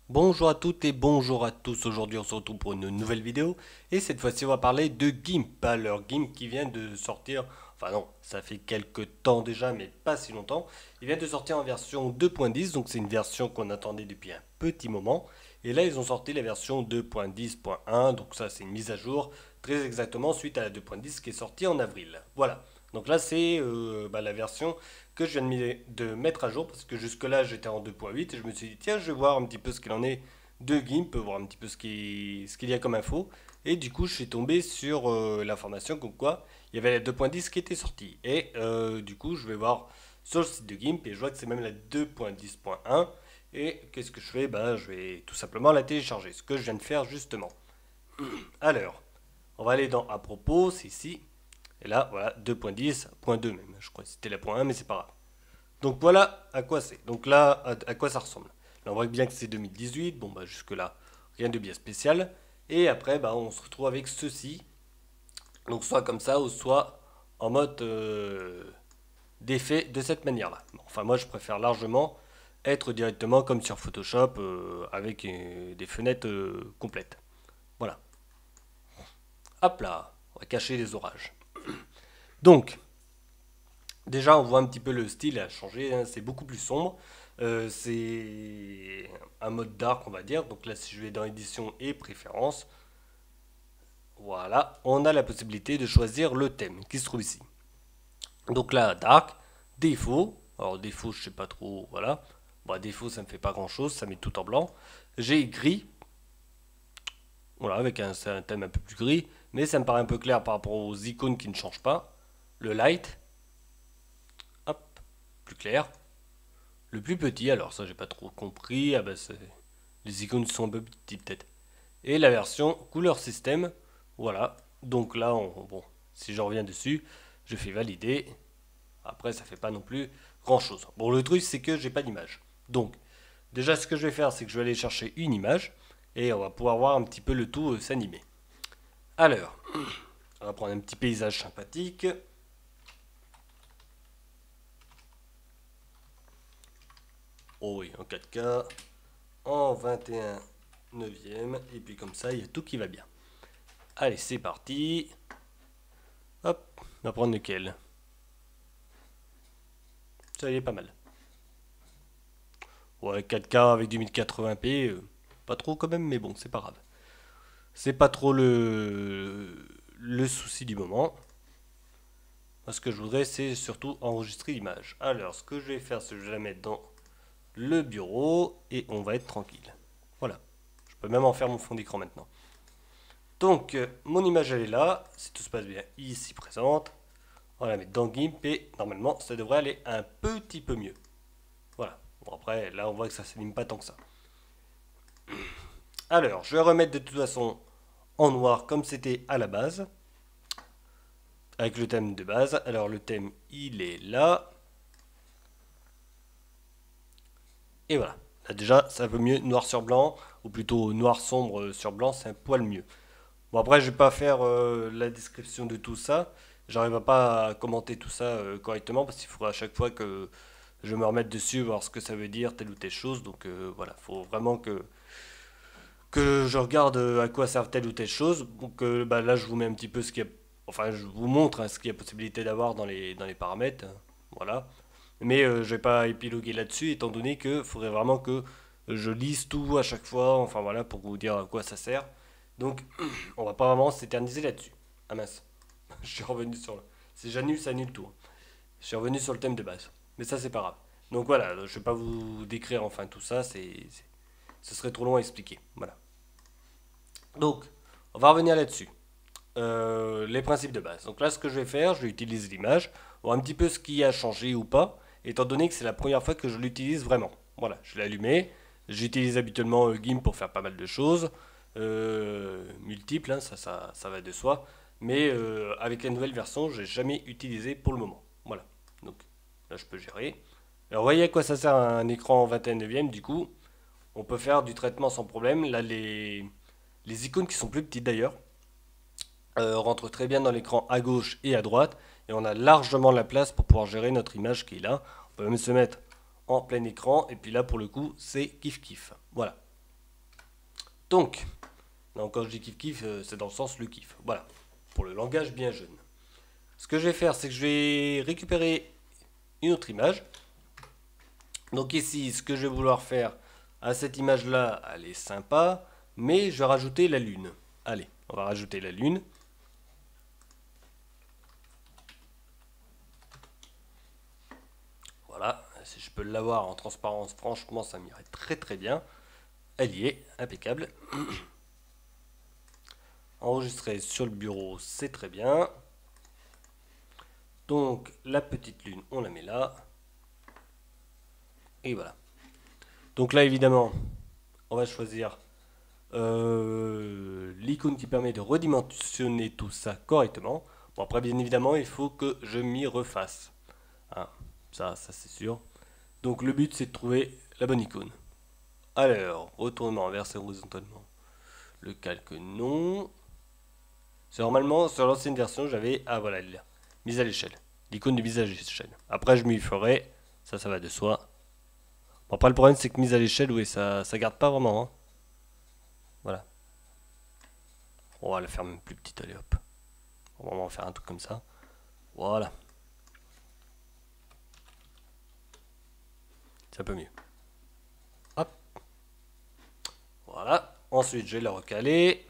Bonjour à toutes et bonjour à tous, aujourd'hui on se retrouve pour une nouvelle vidéo et cette fois-ci on va parler de GIMP, alors GIMP qui vient de sortir, enfin non, ça fait quelques temps déjà mais pas si longtemps, il vient de sortir en version 2.10 donc c'est une version qu'on attendait depuis un petit moment et là ils ont sorti la version 2.10.1 donc ça c'est une mise à jour très exactement suite à la 2.10 qui est sortie en avril. Voilà, donc là c'est la version que je viens de mettre à jour parce que jusque-là j'étais en 2.8 et je me suis dit tiens je vais voir un petit peu ce qu'il en est de GIMP, voir un petit peu ce qu'il y a comme info et du coup je suis tombé sur l'information comme quoi il y avait la 2.10 qui était sortie et du coup je vais voir sur le site de GIMP et je vois que c'est même la 2.10.1 et qu'est-ce que je fais? Je vais tout simplement la télécharger, ce que je viens de faire justement. Alors, on va aller dans à propos, c'est ici. Et là, voilà, 2.10.2 même. Je crois que c'était la point 1, mais c'est pas grave. Donc voilà à quoi c'est. Donc là, à quoi ça ressemble. Là, on voit bien que c'est 2018. Bon, jusque-là, rien de bien spécial. Et après, on se retrouve avec ceci. Donc soit comme ça, ou soit en mode d'effet de cette manière-là. Bon, enfin, moi, je préfère largement être directement comme sur Photoshop avec des fenêtres complètes. Voilà. Hop là, on va cacher les orages. Donc, déjà, on voit un petit peu le style a changé, hein, c'est beaucoup plus sombre. C'est un mode dark, on va dire. Donc là, si je vais dans édition et préférences, voilà, on a la possibilité de choisir le thème qui se trouve ici. Donc là, dark, défaut. Alors défaut, je sais pas trop, voilà. Bon, défaut, ça me fait pas grand chose, ça met tout en blanc. J'ai gris, voilà, avec c'est un thème un peu plus gris, mais ça me paraît un peu clair par rapport aux icônes qui ne changent pas. Le light, hop, plus clair. Le plus petit, alors ça j'ai pas trop compris, les icônes sont un peu petites peut-être. Et la version couleur système, voilà. Donc là, bon, si je reviens dessus, je fais valider. Après, ça fait pas non plus grand chose. Bon, le truc c'est que j'ai pas d'image. Donc, déjà ce que je vais faire, c'est que je vais aller chercher une image et on va pouvoir voir un petit peu le tout s'animer. Alors, on va prendre un petit paysage sympathique. Oh oui, en 4K, en 21 neuvième, et puis comme ça, il y a tout qui va bien. Allez, c'est parti. Hop, on va prendre lequel? Ça y est, pas mal. Ouais, 4K avec du 1080p, pas trop quand même, mais bon, c'est pas grave. C'est pas trop le souci du moment. Moi, ce que je voudrais, c'est surtout enregistrer l'image. Alors, ce que je vais faire, c'est que je vais la mettre dans le bureau et on va être tranquille. Voilà. Je peux même en faire mon fond d'écran maintenant. Donc, mon image, elle est là. Si tout se passe bien, ici présente. On va la mettre dans GIMP et normalement, ça devrait aller un petit peu mieux. Voilà. Bon, après, là, on voit que ça ne s'anime pas tant que ça. Alors, je vais remettre de toute façon en noir comme c'était à la base, avec le thème de base. Alors, le thème, il est là. Et voilà. Là, déjà, ça veut mieux noir sur blanc, ou plutôt noir sombre sur blanc, c'est un poil mieux. Bon, après, je vais pas faire la description de tout ça. J'arrive pas à commenter tout ça correctement parce qu'il faudra à chaque fois que je me remette dessus, voir ce que ça veut dire, telle ou telle chose. Donc voilà, il faut vraiment que je regarde à quoi servent telle ou telle chose. Donc là, je vous mets un petit peu ce qu'il y a. Enfin, je vous montre ce qu'il y a possibilité d'avoir dans les paramètres. Voilà. Mais je vais pas épiloguer là-dessus, étant donné que faudrait vraiment que je lise tout à chaque fois. Enfin voilà, pour vous dire à quoi ça sert. Donc, on va pas vraiment s'éterniser là-dessus. Ah mince, je suis revenu sur le. Si j'annule, ça annule tout, hein. Je suis revenu sur le thème de base. Mais ça, c'est pas grave. Donc voilà, je vais pas vous décrire enfin tout ça, ce serait trop long à expliquer. Voilà. Donc, on va revenir là-dessus. Les principes de base. Donc là, ce que je vais faire, je vais utiliser l'image, voir un petit peu ce qui a changé ou pas, étant donné que c'est la première fois que je l'utilise vraiment. Voilà, je l'ai allumé. J'utilise habituellement GIMP pour faire pas mal de choses, multiples, hein, ça va de soi. Mais avec la nouvelle version, je n'ai jamais utilisé pour le moment. Voilà, donc là, je peux gérer. Alors, vous voyez à quoi ça sert un écran en 21 neuvième, du coup, on peut faire du traitement sans problème. Là, les icônes qui sont plus petites d'ailleurs, rentre très bien dans l'écran à gauche et à droite. Et on a largement la place pour pouvoir gérer notre image qui est là. On peut même se mettre en plein écran. Et puis là, pour le coup, c'est kiff kiff. Voilà. Donc, quand je dis kiff kiff, c'est dans le sens le kiff. Voilà, pour le langage bien jeune. Ce que je vais faire, c'est que je vais récupérer une autre image. Donc ici, ce que je vais vouloir faire à cette image-là, elle est sympa, mais je vais rajouter la lune. Allez, on va rajouter la lune. Voilà, si je peux l'avoir en transparence, franchement, ça m'irait très très bien. Elle y est, impeccable. Enregistrer sur le bureau, c'est très bien. Donc la petite lune, on la met là. Et voilà. Donc là, évidemment, on va choisir l'icône qui permet de redimensionner tout ça correctement. Bon, après, bien évidemment, il faut que je m'y refasse. Hein, ça c'est sûr. Donc le but, c'est de trouver la bonne icône. Alors, retournement inversé horizontalement. Le calque, non. C'est normalement, sur l'ancienne version, j'avais... Ah voilà, elle est là. Mise à l'échelle. L'icône de mise à l'échelle. Après, je m'y ferai. Ça va de soi. Bon, après, le problème, c'est que mise à l'échelle, oui, ça garde pas vraiment. Hein. Voilà. On va la faire même plus petite, allez hop. On va vraiment faire un truc comme ça. Voilà. C'est un peu mieux. Hop. Voilà. Ensuite, je vais la recaler.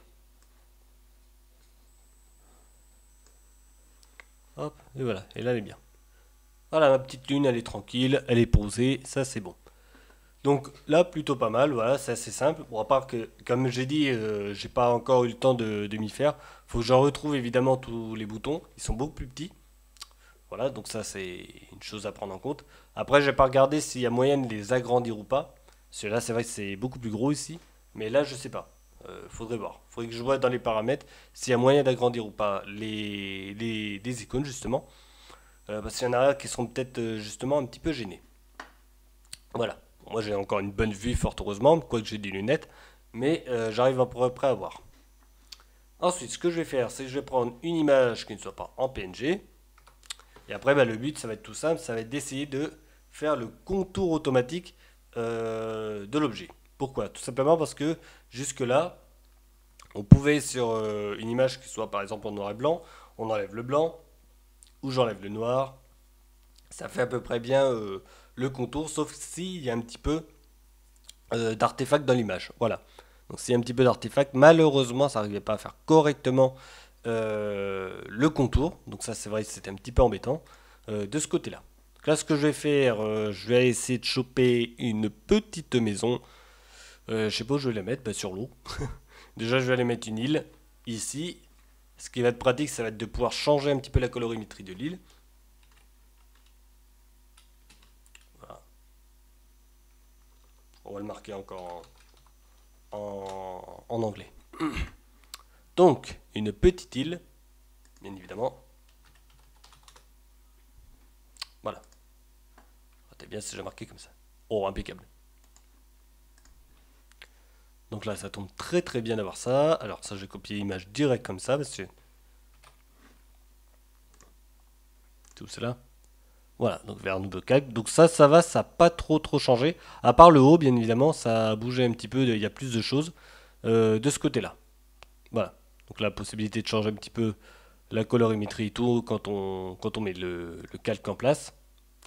Hop. Et voilà. Et là, elle est bien. Voilà, ma petite lune, elle est tranquille. Elle est posée. Ça, c'est bon. Donc là, plutôt pas mal, voilà, c'est assez simple. Bon, à part que, comme j'ai dit, j'ai pas encore eu le temps de m'y faire. Faut que j'en retrouve évidemment tous les boutons. Ils sont beaucoup plus petits. Voilà, donc ça c'est une chose à prendre en compte. Après, j'ai pas regardé s'il y a moyen de les agrandir ou pas. Parce que là, c'est vrai que c'est beaucoup plus gros ici. Mais là, je sais pas. Faudrait voir. Faudrait que je vois dans les paramètres s'il y a moyen d'agrandir ou pas les icônes justement. Parce qu'il y en a qui seront peut-être justement un petit peu gênés. Voilà. Moi j'ai encore une bonne vue fort heureusement, quoique j'ai des lunettes, mais j'arrive à peu près à voir. Ensuite, ce que je vais faire, c'est que je vais prendre une image qui ne soit pas en PNG. Et après, bah, le but, ça va être tout simple, ça va être d'essayer de faire le contour automatique de l'objet. Pourquoi? Tout simplement parce que jusque-là, on pouvait sur une image qui soit par exemple en noir et blanc, on enlève le blanc, ou j'enlève le noir. Ça fait à peu près bien le contour, sauf s'il y a un petit peu d'artefacts dans l'image. Voilà. Donc s'il y a un petit peu d'artefacts, malheureusement, ça n'arrivait pas à faire correctement le contour. Donc ça, c'est vrai que c'était un petit peu embêtant de ce côté-là. Donc là, ce que je vais faire, je vais essayer de choper une petite maison. Je sais pas où je vais la mettre, bah, sur l'eau. Déjà, je vais aller mettre une île ici. Ce qui va être pratique, ça va être de pouvoir changer un petit peu la colorimétrie de l'île. Voilà. On va le marquer encore en anglais. Donc, une petite île, bien évidemment. Voilà. C'est bien si j'ai marqué comme ça. Oh, impeccable. Donc là, ça tombe très très bien d'avoir ça. Alors ça, je vais copier l'image direct comme ça, parce que... Tout cela. Voilà, donc vers nouveau calque. Donc ça va, ça n'a pas trop changé. À part le haut, bien évidemment, ça a bougé un petit peu, il y a plus de choses de ce côté-là. Voilà. Donc la possibilité de changer un petit peu la colorimétrie et tout quand on met le calque en place.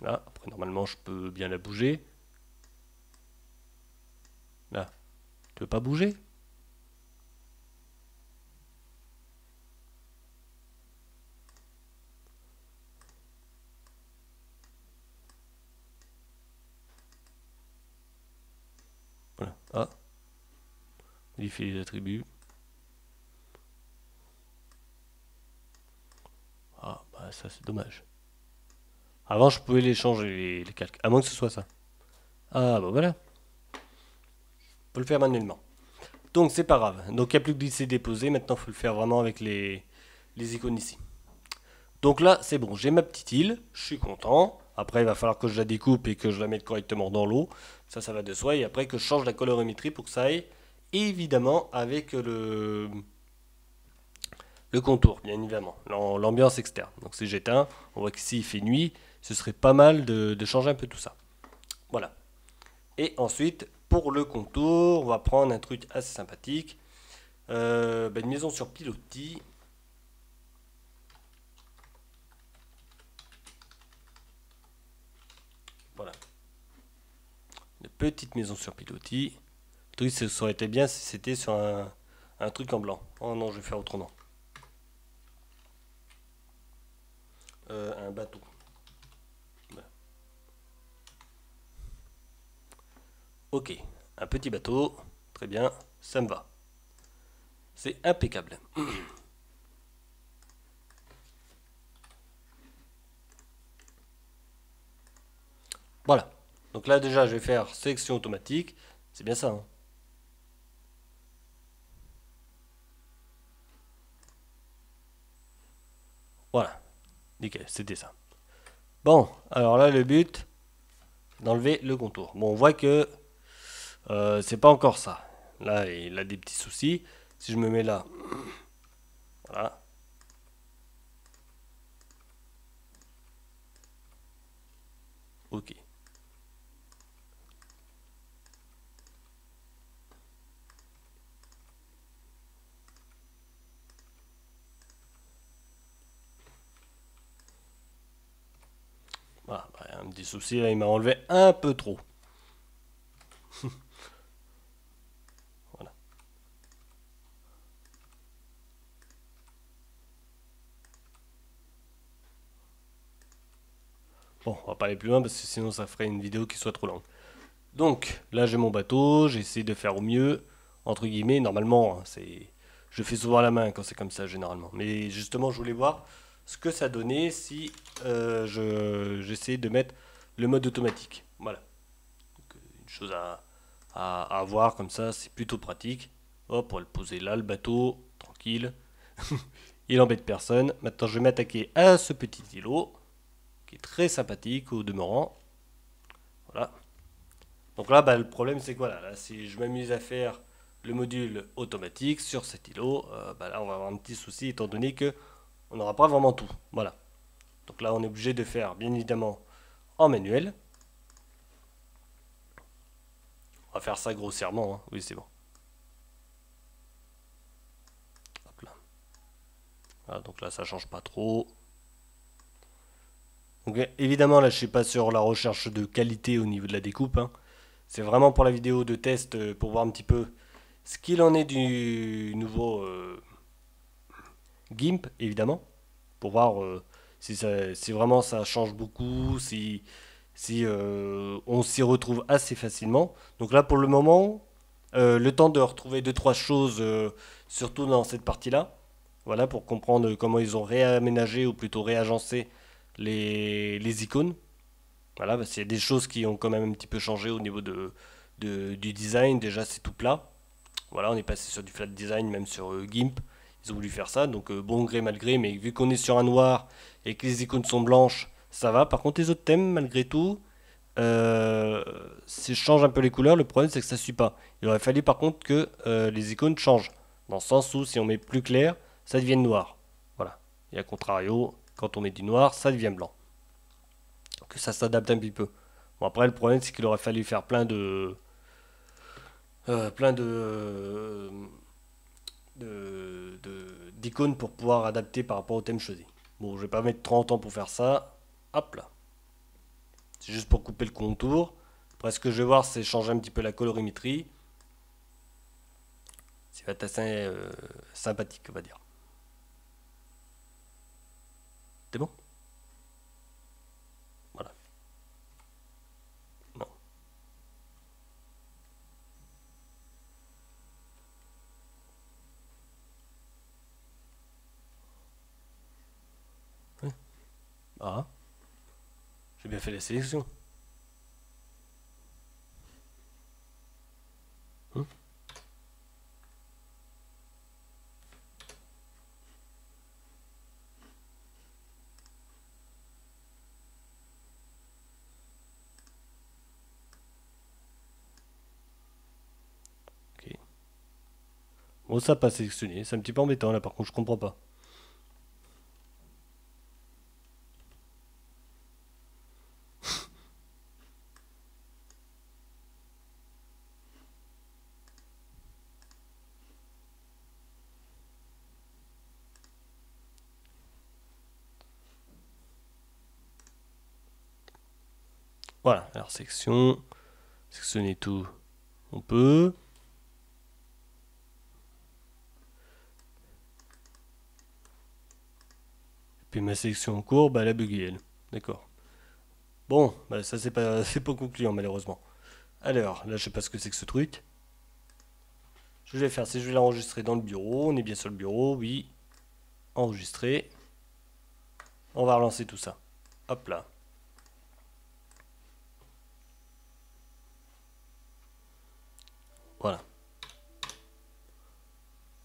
Là, après normalement je peux bien la bouger. Là, tu veux pas bouger? Voilà. Ah, modifier les attributs. Ah, bah ça c'est dommage. Avant je pouvais les changer les calques, à moins que ce soit ça. Ah, bah voilà, faut le faire manuellement. Donc c'est pas grave. Donc il n'y a plus que glisser déposer. Maintenant il faut le faire vraiment avec les icônes ici. Donc là c'est bon, j'ai ma petite île, je suis content. Après il va falloir que je la découpe et que je la mette correctement dans l'eau. Ça va de soi. Et après que je change la colorimétrie pour que ça aille évidemment avec le contour, bien évidemment. L'ambiance externe. Donc si j'éteins, on voit qu'ici il fait nuit. Ce serait pas mal de changer un peu tout ça. Voilà. Et ensuite, pour le contour, on va prendre un truc assez sympathique. Une maison sur pilotis. Voilà. Une petite maison sur pilotis. Le truc, ça aurait été bien si c'était sur un truc en blanc. Oh non, je vais faire autrement. Un bateau. Voilà. Ok, un petit bateau. Très bien, ça me va. C'est impeccable. Voilà. Donc là déjà je vais faire sélection automatique. C'est bien ça, hein. Voilà. Nickel, c'était ça. Bon, alors là le but, d'enlever le contour. Bon, on voit que c'est pas encore ça. Là, il a des petits soucis. Si je me mets là, voilà. Ok. Voilà, un petit souci là, il m'a enlevé un peu trop. Voilà. Bon, on va pas aller plus loin parce que sinon ça ferait une vidéo qui soit trop longue. Donc, là j'ai mon bateau, j'ai essayé de faire au mieux, entre guillemets, normalement, hein, je fais souvent à la main quand c'est comme ça généralement. Mais justement, je voulais voir ce que ça donnait si j'essayais de mettre le mode automatique. Voilà. Donc, une chose à voir comme ça, c'est plutôt pratique. Hop, on va le poser là, le bateau, tranquille. Il embête personne. Maintenant, je vais m'attaquer à ce petit îlot, qui est très sympathique au demeurant. Voilà. Donc là, le problème, c'est que voilà, là, si je m'amuse à faire le module automatique sur cet îlot, là, on va avoir un petit souci étant donné que on n'aura pas vraiment tout. Voilà. Donc là, on est obligé de faire, bien évidemment, en manuel. On va faire ça grossièrement, hein. Oui, c'est bon. Hop là. Voilà, donc là, ça change pas trop. Donc évidemment, là, je suis pas sur la recherche de qualité au niveau de la découpe, hein. C'est vraiment pour la vidéo de test, pour voir un petit peu ce qu'il en est du nouveau GIMP, évidemment, pour voir si vraiment ça change beaucoup, si on s'y retrouve assez facilement. Donc là, pour le moment, le temps de retrouver deux trois choses, surtout dans cette partie-là, voilà, pour comprendre comment ils ont réaménagé ou plutôt réagencé les icônes. Voilà, parce qu'il y a des choses qui ont quand même un petit peu changé au niveau du design. Déjà, c'est tout plat. Voilà, on est passé sur du flat design, même sur GIMP. Ils ont voulu faire ça, donc bon gré mal gré, mais vu qu'on est sur un noir et que les icônes sont blanches, ça va. Par contre, les autres thèmes, malgré tout, si je change un peu les couleurs, le problème c'est que ça suit pas. Il aurait fallu par contre que les icônes changent. Dans le sens où si on met plus clair, ça devient noir. Voilà. Et à contrario, quand on met du noir, ça devient blanc. Que ça s'adapte un petit peu. Bon, après, le problème c'est qu'il aurait fallu faire d'icônes pour pouvoir adapter par rapport au thème choisi. Bon, je vais pas mettre 30 ans pour faire ça. Hop là. C'est juste pour couper le contour. Après, ce que je vais voir, c'est changer un petit peu la colorimétrie. Ça va être assez sympathique, on va dire. C'est bon? Voilà. Non. Ouais. Ah, j'ai bien fait la sélection. Hein. Ok. Bon, ça n'a pas sélectionné. C'est un petit peu embêtant là, par contre, je comprends pas. Voilà, alors section, sectionner tout, on peut. Puis ma sélection en cours, bah, elle a bugué elle. D'accord. Bon, bah, ça c'est pas concluant malheureusement. Alors, là je sais pas ce que c'est que ce truc. Ce que je vais faire, c'est que je vais l'enregistrer dans le bureau. On est bien sur le bureau, oui. Enregistrer. On va relancer tout ça. Hop là. Voilà.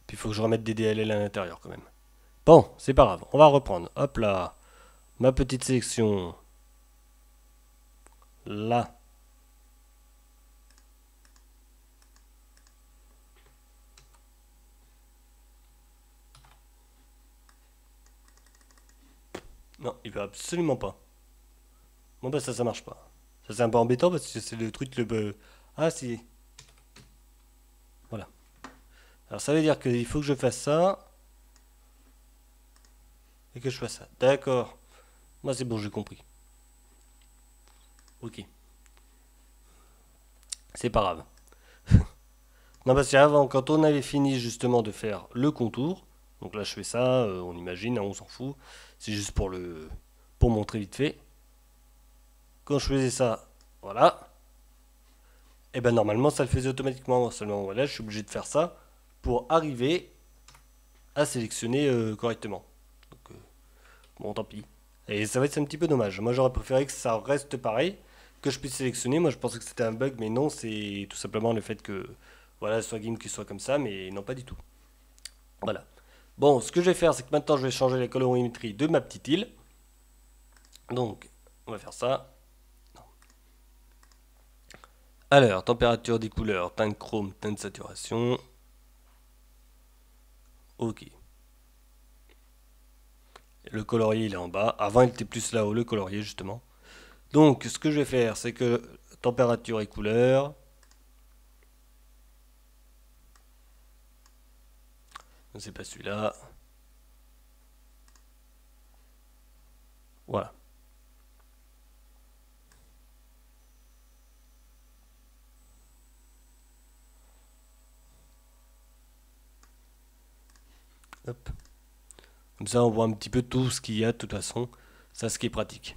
Puis il faut que je remette des DLL à l'intérieur quand même. Bon, c'est pas grave. On va reprendre. Hop là. Ma petite sélection. Là. Non, il veut absolument pas. Bon bah ça marche pas. Ça c'est un peu embêtant parce que c'est le truc le... Ah si. Voilà. Alors ça veut dire qu'il faut que je fasse ça. Et que je fasse ça. D'accord. Moi c'est bon, j'ai compris. Ok. C'est pas grave. Non parce qu'avant, quand on avait fini justement de faire le contour, donc là je fais ça, on imagine, hein, on s'en fout. C'est juste pour le... pour montrer vite fait. Quand je faisais ça, voilà. Et ben normalement ça le faisait automatiquement. Seulement voilà, je suis obligé de faire ça pour arriver à sélectionner correctement. Donc bon tant pis. Et ça va être un petit peu dommage. Moi j'aurais préféré que ça reste pareil, que je puisse sélectionner. Moi je pensais que c'était un bug, mais non, c'est tout simplement le fait que voilà, soit game qui soit comme ça, mais non pas du tout. Voilà. Bon, ce que je vais faire, c'est que maintenant je vais changer la colorimétrie de ma petite île. Donc, on va faire ça. Alors, température des couleurs, teinte chrome, teinte saturation. Ok. Le colorier il est en bas. Avant il était plus là-haut, le colorier justement. Donc ce que je vais faire, c'est que température et couleur. C'est pas celui-là. Voilà. Hop. Comme ça on voit un petit peu tout ce qu'il y a de toute façon. Ça ce qui est pratique.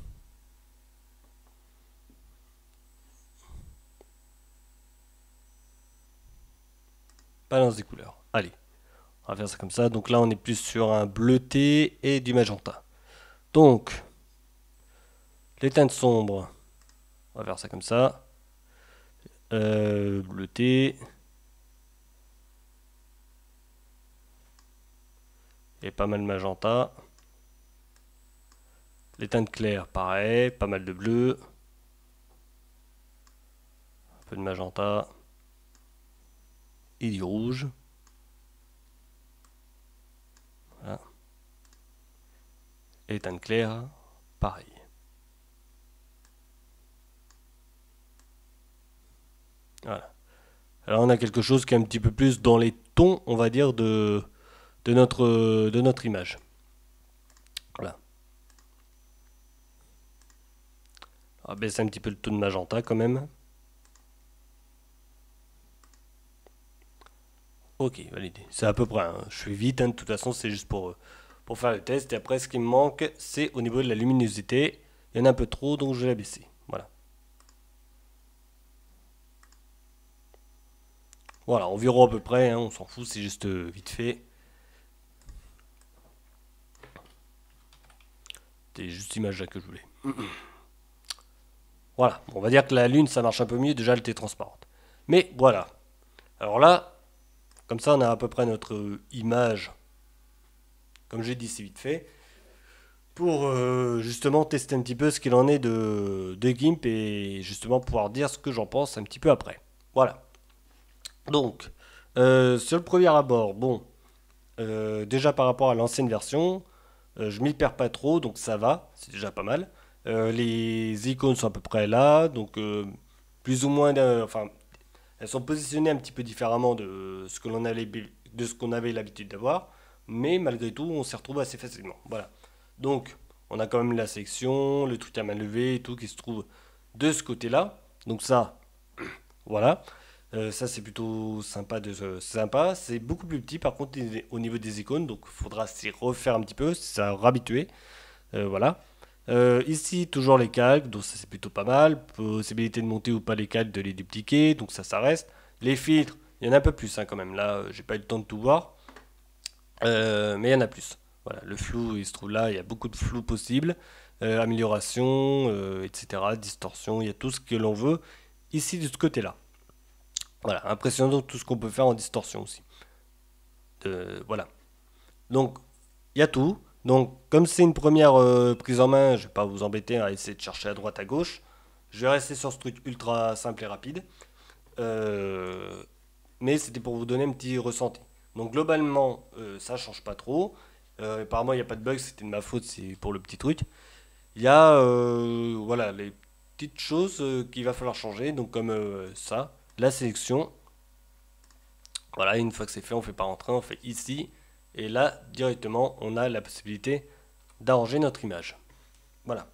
Balance des couleurs. Allez. On va faire ça comme ça. Donc là on est plus sur un bleuté et du magenta. Donc les teintes sombres. On va faire ça comme ça. Bleuté. Et pas mal de magenta. Les teintes claires, pareil, pas mal de bleu. Un peu de magenta. Et du rouge. Voilà. Et les teintes claires, pareil. Voilà. Alors on a quelque chose qui est un petit peu plus dans les tons, on va dire, de notre image. Voilà. On va baisser un petit peu le ton de magenta quand même. Ok, validé. C'est à peu près, hein. Je fais vite, hein. De toute façon c'est juste pour faire le test. Et après ce qui me manque, c'est au niveau de la luminosité. Il y en a un peu trop, donc je vais la baisser. Voilà. Voilà, environ à peu près, hein, on s'en fout, c'est juste vite fait. C'est juste l'image là que je voulais. Voilà, on va dire que la lune ça marche un peu mieux, déjà elle était transparente. Mais voilà. Alors là, comme ça on a à peu près notre image. Comme j'ai dit, c'est vite fait. Pour justement tester un petit peu ce qu'il en est de GIMP et justement pouvoir dire ce que j'en pense un petit peu après. Voilà. Donc, sur le premier abord, bon, déjà par rapport à l'ancienne version, je m'y perds pas trop, donc ça va, c'est déjà pas mal. Les icônes sont à peu près là, donc plus ou moins, enfin, elles sont positionnées un petit peu différemment de ce que de ce qu'on avait l'habitude d'avoir, mais malgré tout, on s'y retrouve assez facilement. Voilà. Donc, on a quand même la section, le truc à main levée et tout qui se trouve de ce côté-là. Donc ça, voilà. Ça c'est plutôt sympa sympa. C'est beaucoup plus petit par contre au niveau des icônes, donc il faudra s'y refaire un petit peu, ça rabituer. Voilà. Ici, toujours les calques, donc ça c'est plutôt pas mal. Possibilité de monter ou pas les calques, de les dupliquer, donc ça reste. Les filtres, il y en a un peu plus hein, quand même. Là, j'ai pas eu le temps de tout voir. Mais il y en a plus. Voilà, le flou, il se trouve là, il y a beaucoup de flou possible. Amélioration, etc. Distorsion, il y a tout ce que l'on veut ici de ce côté-là. Voilà, impressionnant tout ce qu'on peut faire en distorsion aussi. Voilà. Donc, il y a tout. Donc, comme c'est une première prise en main, je vais pas vous embêter à essayer de chercher à droite, à gauche. Je vais rester sur ce truc ultra simple et rapide. Euh, mais c'était pour vous donner un petit ressenti. Donc, globalement, ça change pas trop. Apparemment, il n'y a pas de bug, c'était de ma faute, c'est pour le petit truc. Il y a voilà, les petites choses qu'il va falloir changer. Donc, comme ça, la sélection. Voilà, une fois que c'est fait, on fait pas rentrer, on fait ici. Et là, directement, on a la possibilité d'arranger notre image. Voilà.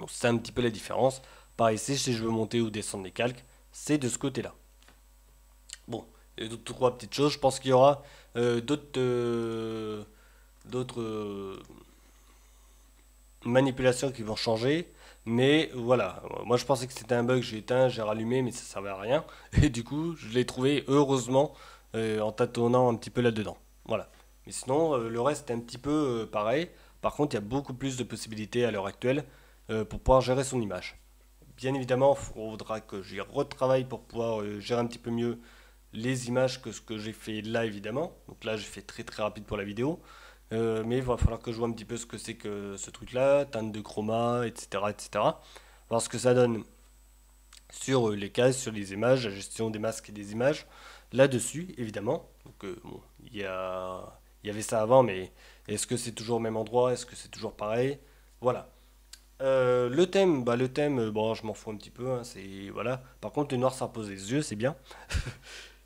Donc c'est un petit peu la différence. Pareil, si je veux monter ou descendre les calques, c'est de ce côté-là. Bon, et d'autres trois petites choses. Je pense qu'il y aura d'autres manipulations qui vont changer. Mais voilà, moi je pensais que c'était un bug, j'ai éteint, j'ai rallumé, mais ça servait à rien. Et du coup, je l'ai trouvé heureusement en tâtonnant un petit peu là-dedans. Voilà. Mais sinon, le reste est un petit peu pareil. Par contre, il y a beaucoup plus de possibilités à l'heure actuelle pour pouvoir gérer son image. Bien évidemment, il faudra que j'y retravaille pour pouvoir gérer un petit peu mieux les images que ce que j'ai fait là, évidemment. Donc là, j'ai fait très très rapide pour la vidéo. Mais il va falloir que je vois un petit peu ce que c'est que ce truc-là, teinte de chroma, etc., etc. Voir ce que ça donne sur les cases, sur les images, la gestion des masques et des images. Là-dessus, évidemment. Donc, bon, il y avait ça avant, mais est-ce que c'est toujours au même endroit? Est-ce que c'est toujours pareil? Voilà. Le thème, bon, je m'en fous un petit peu, hein, c'est voilà. Par contre, le noir s'impose les yeux, c'est bien,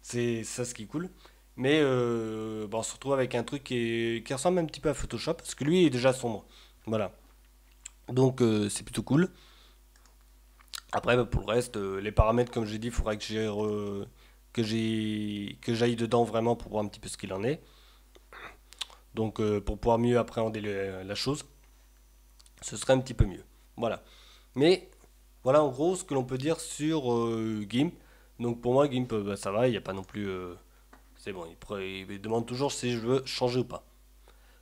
c'est ça ce qui est cool. Mais bon, on se retrouve avec un truc qui ressemble un petit peu à Photoshop, parce que lui est déjà sombre. Voilà. Donc c'est plutôt cool. Après, bah, pour le reste, les paramètres, comme j'ai dit, il faudrait que j'aille dedans vraiment pour voir un petit peu ce qu'il en est. Donc pour pouvoir mieux appréhender la chose, ce serait un petit peu mieux. Voilà. Mais voilà en gros ce que l'on peut dire sur GIMP. Donc pour moi GIMP bah, ça va, il n'y a pas non plus... c'est bon, il demande toujours si je veux changer ou pas.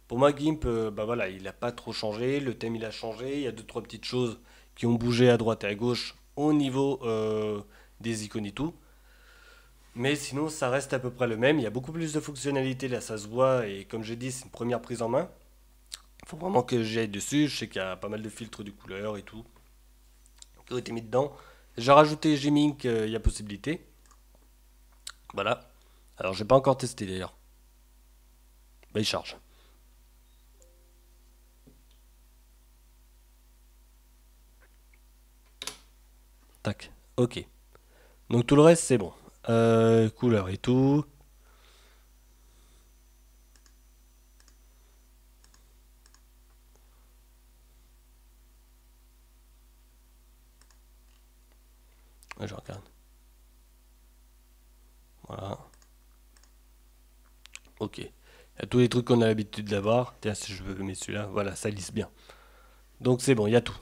Pour moi GIMP, bah voilà, il n'a pas trop changé, le thème il a changé, il y a deux trois petites choses qui ont bougé à droite et à gauche au niveau des icônes et tout. Mais sinon ça reste à peu près le même, il y a beaucoup plus de fonctionnalités là ça se voit et comme j'ai dit c'est une première prise en main. Il faut vraiment que j'aille dessus, je sais qu'il y a pas mal de filtres de couleurs et tout qui ont été mis dedans. J'ai rajouté Gmink, il y a possibilité. Voilà. Alors, j'ai pas encore testé d'ailleurs. Bah, il charge. Tac. Ok. Donc, tout le reste, c'est bon. Couleur et tout. Ouais, je regarde. Voilà. Ok. Il y a tous les trucs qu'on a l'habitude d'avoir. Tiens, si je veux mettre celui-là, voilà, ça lisse bien. Donc, c'est bon, il y a tout.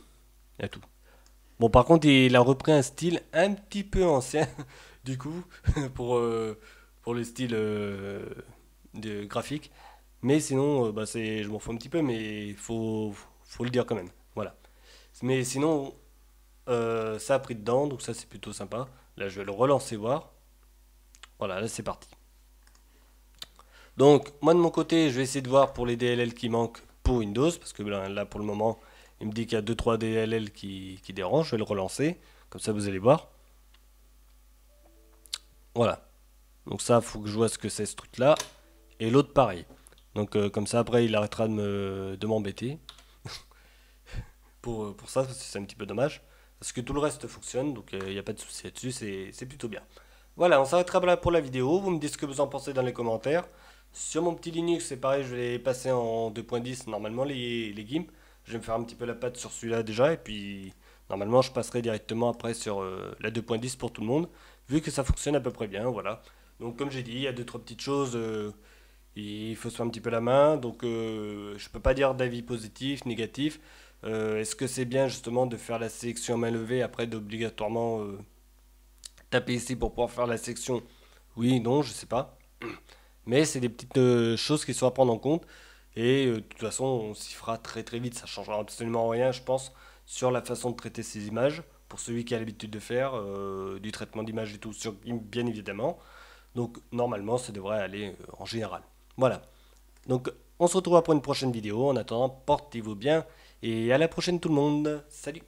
Il y a tout. Bon, par contre, il a repris un style un petit peu ancien, du coup, pour, euh, pour le style de graphique. Mais sinon, bah, je m'en fous un petit peu, mais faut le dire quand même. Voilà. Mais sinon, ça a pris dedans, donc ça c'est plutôt sympa. Là, je vais le relancer voir. Voilà, là c'est parti. Donc, moi de mon côté, je vais essayer de voir pour les DLL qui manquent pour Windows, parce que là pour le moment, il me dit qu'il y a deux trois DLL qui dérangent. Je vais le relancer, comme ça vous allez voir. Voilà. Donc ça, il faut que je vois ce que c'est ce truc-là. Et l'autre pareil. Donc comme ça, après, il arrêtera de m'embêter pour ça, parce que c'est un petit peu dommage. Parce que tout le reste fonctionne, donc il n'y a pas de souci là-dessus, c'est plutôt bien. Voilà, on s'arrêtera là pour la vidéo. Vous me dites ce que vous en pensez dans les commentaires. Sur mon petit Linux, c'est pareil, je vais les passer en 2.10 normalement, les GIMP. Je vais me faire un petit peu la patte sur celui-là déjà, et puis Normalement, je passerai directement après sur la 2.10 pour tout le monde, vu que ça fonctionne à peu près bien, voilà. Donc comme j'ai dit, il y a deux trois petites choses, il faut se faire un petit peu la main, donc je peux pas dire d'avis positif, négatif. Est-ce que c'est bien justement de faire la sélection à main levée après d'obligatoirement taper ici pour pouvoir faire la sélection? Oui, non, je sais pas. Mais c'est des petites choses qui sont à prendre en compte. Et de toute façon, on s'y fera très très vite. Ça changera absolument rien, je pense, sur la façon de traiter ces images. Pour celui qui a l'habitude de faire du traitement d'image et tout, bien évidemment. Donc normalement, ça devrait aller en général. Voilà. Donc on se retrouvera pour une prochaine vidéo. En attendant, portez-vous bien. Et à la prochaine tout le monde. Salut!